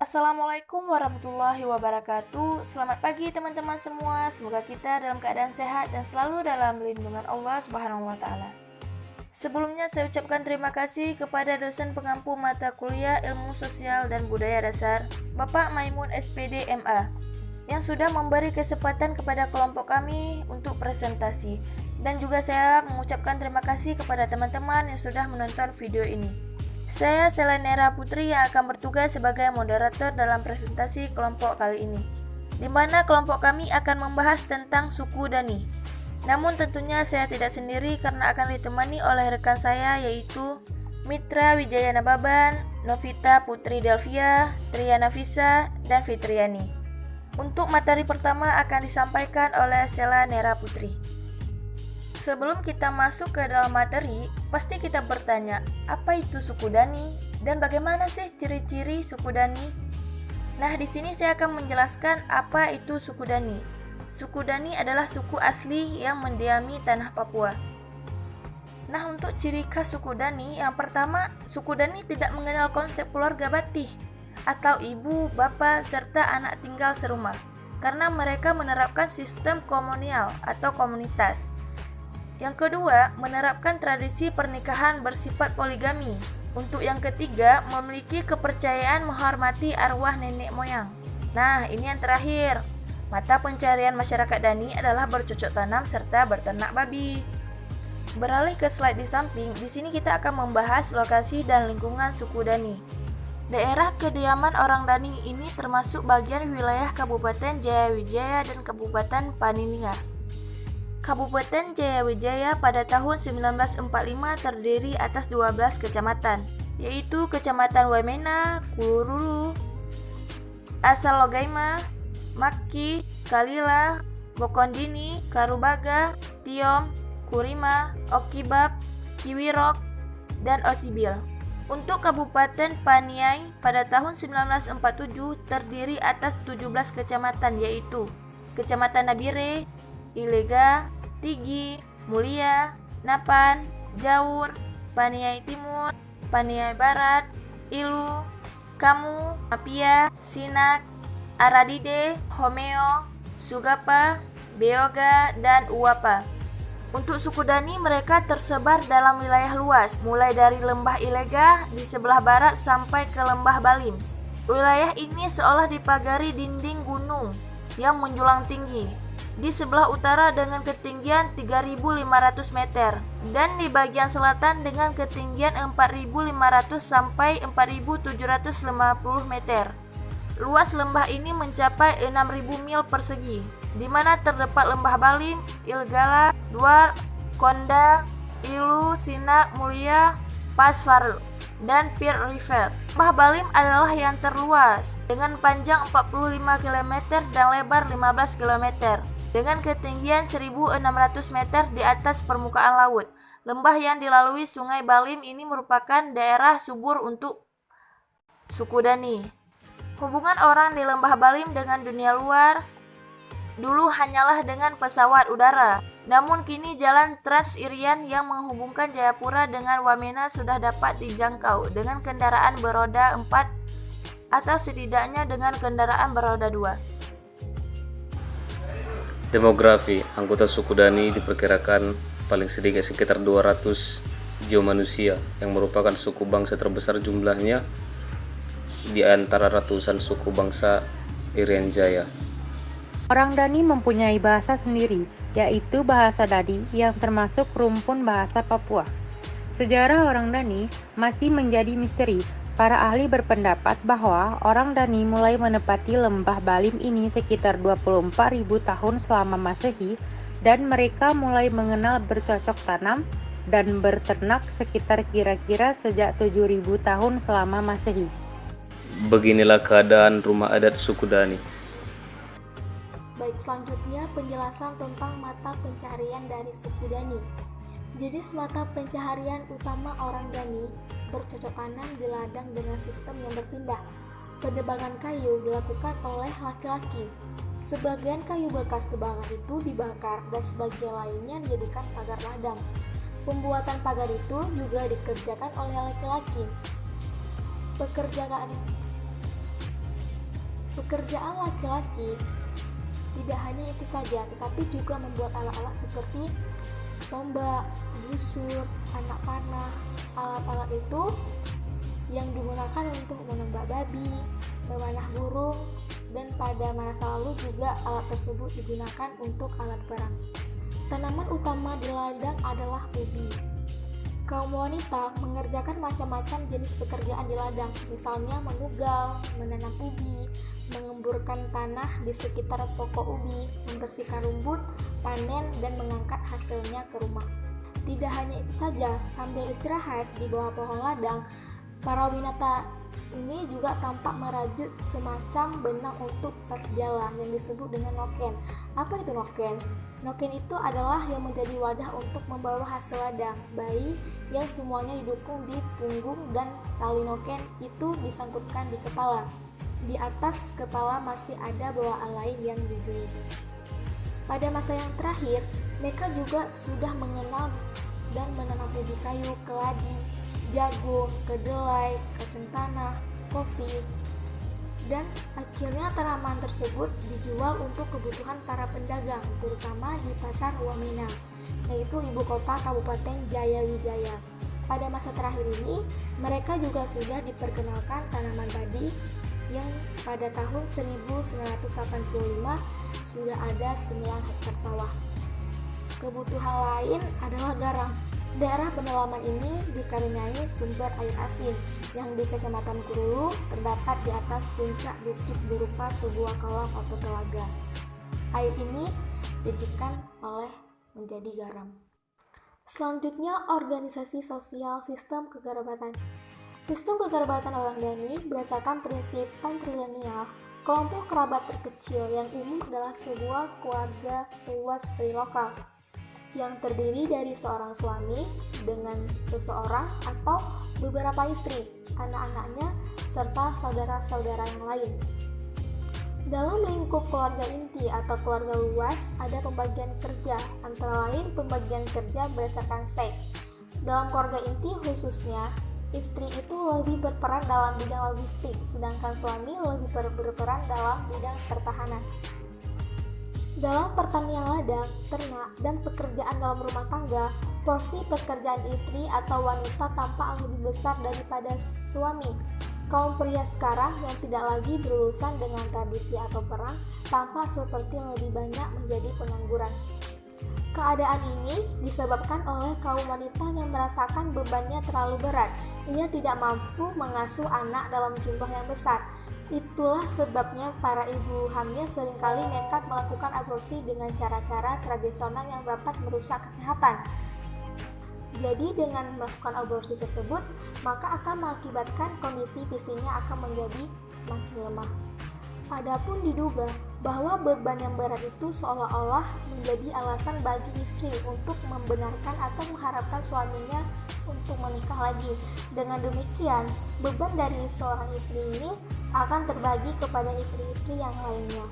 Assalamualaikum warahmatullahi wabarakatuh. Selamat pagi teman-teman semua. Semoga kita dalam keadaan sehat dan selalu dalam lindungan Allah Subhanahu wa taala. Sebelumnya saya ucapkan terima kasih kepada dosen pengampu mata kuliah Ilmu Sosial dan Budaya Dasar, Bapak Maimun SPD MA, yang sudah memberi kesempatan kepada kelompok kami untuk presentasi. Dan juga saya mengucapkan terima kasih kepada teman-teman yang sudah menonton video ini. Saya Selenera Putri yang akan bertugas sebagai moderator dalam presentasi kelompok kali ini, di mana kelompok kami akan membahas tentang suku Dani. Namun tentunya saya tidak sendiri karena akan ditemani oleh rekan saya yaitu Mitra Wijaya Nababan, Novita Putri Delvia, Tria Nafisa, dan Fitriani. Untuk materi pertama akan disampaikan oleh Selenera Putri. Sebelum kita masuk ke dalam materi, pasti kita bertanya, apa itu suku Dani dan bagaimana sih ciri-ciri suku Dani? Nah, di sini saya akan menjelaskan apa itu suku Dani. Suku Dani adalah suku asli yang mendiami tanah Papua. Nah, untuk ciri khas suku Dani, yang pertama, suku Dani tidak mengenal konsep keluarga batih atau ibu, bapak, serta anak tinggal serumah, karena mereka menerapkan sistem komunal atau komunitas. Yang kedua, menerapkan tradisi pernikahan bersifat poligami. Untuk yang ketiga, memiliki kepercayaan menghormati arwah nenek moyang. Nah, ini yang terakhir. Mata pencarian masyarakat Dani adalah bercocok tanam serta berternak babi. Beralih ke slide di samping, di sini kita akan membahas lokasi dan lingkungan suku Dani. Daerah kediaman orang Dani ini termasuk bagian wilayah Kabupaten Jayawijaya dan Kabupaten Panininga. Kabupaten Jayawijaya pada tahun 1945 terdiri atas 12 kecamatan, yaitu Kecamatan Wamena, Kulurulu, Asalogaima, Maki, Kalila, Bokondini, Karubaga, Tiom, Kurima, Okibab, Kiwirok, dan Osibil. Untuk Kabupaten Paniai pada tahun 1947 terdiri atas 17 kecamatan, yaitu Kecamatan Nabire, Ilega, Tigi, Mulia, Napan, Jaur, Paniai Timur, Paniai Barat, Ilu, Kamu, Mapia, Sinak, Aradide, Homeo, Sugapa, Beoga, dan Uwapa. Untuk suku Dani, mereka tersebar dalam wilayah luas, mulai dari lembah Ilega di sebelah barat sampai ke lembah Balim. Wilayah ini seolah dipagari dinding gunung yang menjulang tinggi di sebelah utara dengan ketinggian 3.500 meter dan di bagian selatan dengan ketinggian 4.500 sampai 4.750 meter. Luas lembah ini mencapai 6.000 mil persegi, di mana terdapat lembah Balim, Ilgala, Duar, Konda, Ilu, Sinak, Mulia, Pasfaru, dan Pir River. Lembah Balim adalah yang terluas dengan panjang 45 km dan lebar 15 km dengan ketinggian 1.600 meter di atas permukaan laut. Lembah yang dilalui Sungai Balim ini merupakan daerah subur untuk suku Dani. Hubungan orang di Lembah Balim dengan dunia luar dulu hanyalah dengan pesawat udara. Namun kini jalan Trans-Irian yang menghubungkan Jayapura dengan Wamena sudah dapat dijangkau dengan kendaraan beroda 4 atau setidaknya dengan kendaraan beroda 2. Demografi, anggota suku Dani diperkirakan paling sedikit sekitar 200 jiwa manusia yang merupakan suku bangsa terbesar jumlahnya di antara ratusan suku bangsa Irian Jaya. Orang Dani mempunyai bahasa sendiri, yaitu bahasa Dadi yang termasuk rumpun bahasa Papua. Sejarah orang Dani masih menjadi misteri. Para ahli berpendapat bahwa orang Dani mulai menempati lembah Balim ini sekitar 24.000 tahun selama Masehi dan mereka mulai mengenal bercocok tanam dan berternak sekitar kira-kira sejak 7.000 tahun selama Masehi. Beginilah keadaan rumah adat suku Dani. Baik, selanjutnya penjelasan tentang mata pencaharian dari suku Dani. Jadi mata pencaharian utama orang Dani bercocok tanam di ladang dengan sistem yang berpindah. Penebangan kayu dilakukan oleh laki-laki. Sebagian kayu bekas tebangan itu dibakar dan sebagian lainnya dijadikan pagar ladang. Pembuatan pagar itu juga dikerjakan oleh laki-laki. Pekerjaan laki-laki tidak hanya itu saja, tetapi juga membuat alat-alat seperti tombak, busur, anak panah. Alat-alat itu yang digunakan untuk menembak babi, memanah burung, dan pada masa lalu juga alat tersebut digunakan untuk alat perang. Tanaman utama di ladang adalah ubi. Kaum wanita mengerjakan macam-macam jenis pekerjaan di ladang, misalnya menugal, menanam ubi, mengemburkan tanah di sekitar pokok ubi, membersihkan rumput, panen, dan mengangkat hasilnya ke rumah. Tidak hanya itu saja, sambil istirahat di bawah pohon ladang, para wanita ini juga tampak merajut semacam benang untuk tas jala yang disebut dengan noken. Apa itu noken? Noken itu adalah yang menjadi wadah untuk membawa hasil ladang bayi yang semuanya didukung di punggung dan tali noken itu disangkutkan di kepala. Di atas kepala masih ada bawaan lain yang dijunjung. Pada masa yang terakhir, mereka juga sudah mengenal dan menanam ubi kayu, keladi, jagung, kedelai, kacang tanah, kopi, dan akhirnya tanaman tersebut dijual untuk kebutuhan para pedagang, terutama di pasar Wamena, yaitu ibu kota Kabupaten Jayawijaya. Pada masa terakhir ini, mereka juga sudah diperkenalkan tanaman padi yang pada tahun 1985 sudah ada 9 hektar sawah. Kebutuhan lain adalah garam. Daerah pendalaman ini dikaruniai sumber air asin yang di Kecamatan Kurulu terdapat di atas puncak bukit berupa sebuah kolam atau telaga. Air ini dijikan oleh menjadi garam. Selanjutnya, organisasi sosial sistem kekerabatan. Sistem kekerabatan orang Dani berdasarkan prinsip patrilineal. Kelompok kerabat terkecil yang umum adalah sebuah keluarga luas lokal yang terdiri dari seorang suami dengan seseorang atau beberapa istri, anak-anaknya, serta saudara-saudara yang lain. Dalam lingkup keluarga inti atau keluarga luas, ada pembagian kerja, antara lain pembagian kerja berdasarkan seks. Dalam keluarga inti khususnya, istri itu lebih berperan dalam bidang logistik, sedangkan suami lebih berperan dalam bidang pertahanan. Dalam pertanian ladang, ternak, dan pekerjaan dalam rumah tangga, porsi pekerjaan istri atau wanita tampak lebih besar daripada suami. Kaum pria sekarang yang tidak lagi berurusan dengan tradisi atau perang tampak seperti lebih banyak menjadi pengangguran. Keadaan ini disebabkan oleh kaum wanita yang merasakan bebannya terlalu berat. Ia tidak mampu mengasuh anak dalam jumlah yang besar. Itulah sebabnya para ibu hamil seringkali nekat melakukan aborsi dengan cara-cara tradisional yang dapat merusak kesehatan. Jadi dengan melakukan aborsi tersebut, maka akan mengakibatkan kondisi fisiknya akan menjadi semakin lemah. Adapun diduga bahwa beban yang berat itu seolah-olah menjadi alasan bagi istri untuk membenarkan atau mengharapkan suaminya untuk menikah lagi. Dengan demikian, beban dari seorang istri ini akan terbagi kepada istri-istri yang lainnya.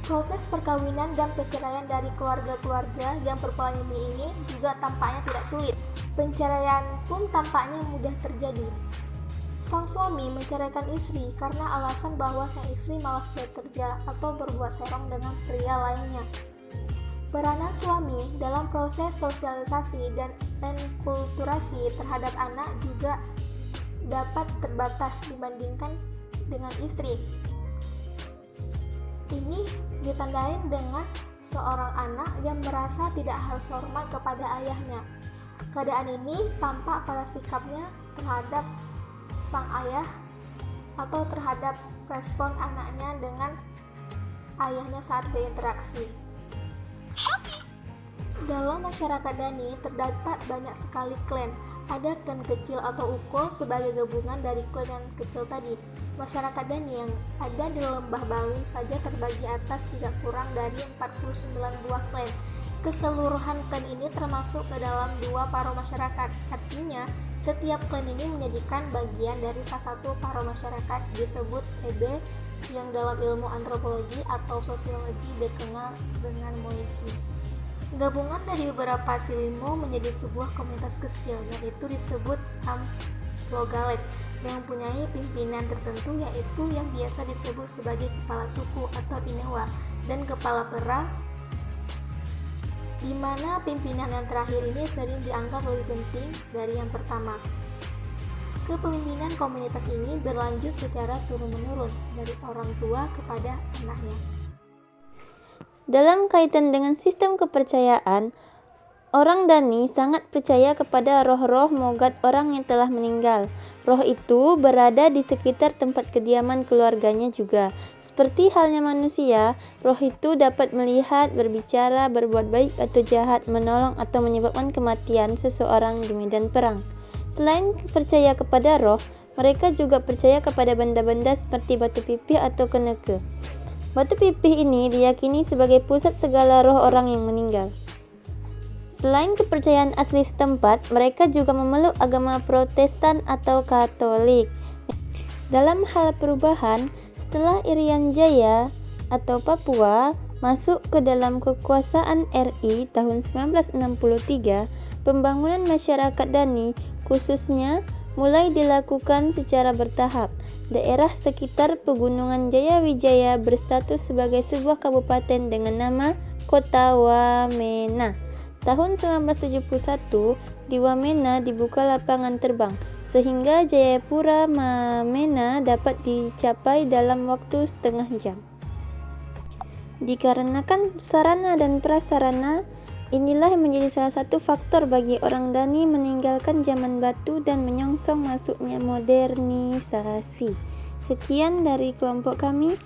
Proses perkawinan dan perceraian dari keluarga-keluarga yang berpoligami ini juga tampaknya tidak sulit. Penceraian pun tampaknya mudah terjadi. Sang suami menceraikan istri karena alasan bahwa sang istri malas bekerja atau berbuat serong dengan pria lainnya. Peranan suami dalam proses sosialisasi dan enkulturasi terhadap anak juga dapat terbatas dibandingkan dengan istri. Ini ditandai dengan seorang anak yang merasa tidak harus hormat kepada ayahnya. Keadaan ini tampak pada sikapnya terhadap sang ayah atau terhadap respon anaknya dengan ayahnya saat berinteraksi. Dalam masyarakat Dani terdapat banyak sekali klan. Ada klan kecil atau ukul sebagai gabungan dari klan yang kecil tadi. Masyarakat Dani yang ada di Lembah Balim saja terbagi atas tidak kurang dari 49 buah klan. Keseluruhan klan ini termasuk ke dalam 2 paro masyarakat. Artinya, setiap klan ini menjadikan bagian dari salah satu paro masyarakat disebut Ebe yang dalam ilmu antropologi atau sosiologi dikenal dengan Moiki. Gabungan dari beberapa hasil ilmu menjadi sebuah komunitas kecil, yaitu disebut Logalek yang mempunyai pimpinan tertentu, yaitu yang biasa disebut sebagai kepala suku atau inewa dan kepala perang, di mana pimpinan yang terakhir ini sering dianggap lebih penting dari yang pertama. Kepemimpinan komunitas ini berlanjut secara turun-menurun dari orang tua kepada anaknya. Dalam kaitan dengan sistem kepercayaan, orang Dani sangat percaya kepada roh-roh mogat orang yang telah meninggal. Roh itu berada di sekitar tempat kediaman keluarganya juga. Seperti halnya manusia, roh itu dapat melihat, berbicara, berbuat baik atau jahat, menolong atau menyebabkan kematian seseorang di medan perang. Selain percaya kepada roh, mereka juga percaya kepada benda-benda seperti batu pipih atau keneke. Batu pipih ini diyakini sebagai pusat segala roh orang yang meninggal. Selain kepercayaan asli setempat, mereka juga memeluk agama Protestan atau Katolik. Dalam hal perubahan, setelah Irian Jaya atau Papua masuk ke dalam kekuasaan RI tahun 1963, pembangunan masyarakat Dani khususnya mulai dilakukan secara bertahap. Daerah sekitar Pegunungan Jayawijaya berstatus sebagai sebuah kabupaten dengan nama Kota Wamena. Tahun 1971, di Wamena dibuka lapangan terbang, sehingga Jayapura Wamena dapat dicapai dalam waktu setengah jam. Dikarenakan sarana dan prasarana, inilah yang menjadi salah satu faktor bagi orang Dani meninggalkan zaman batu dan menyongsong masuknya modernisasi. Sekian dari kelompok kami.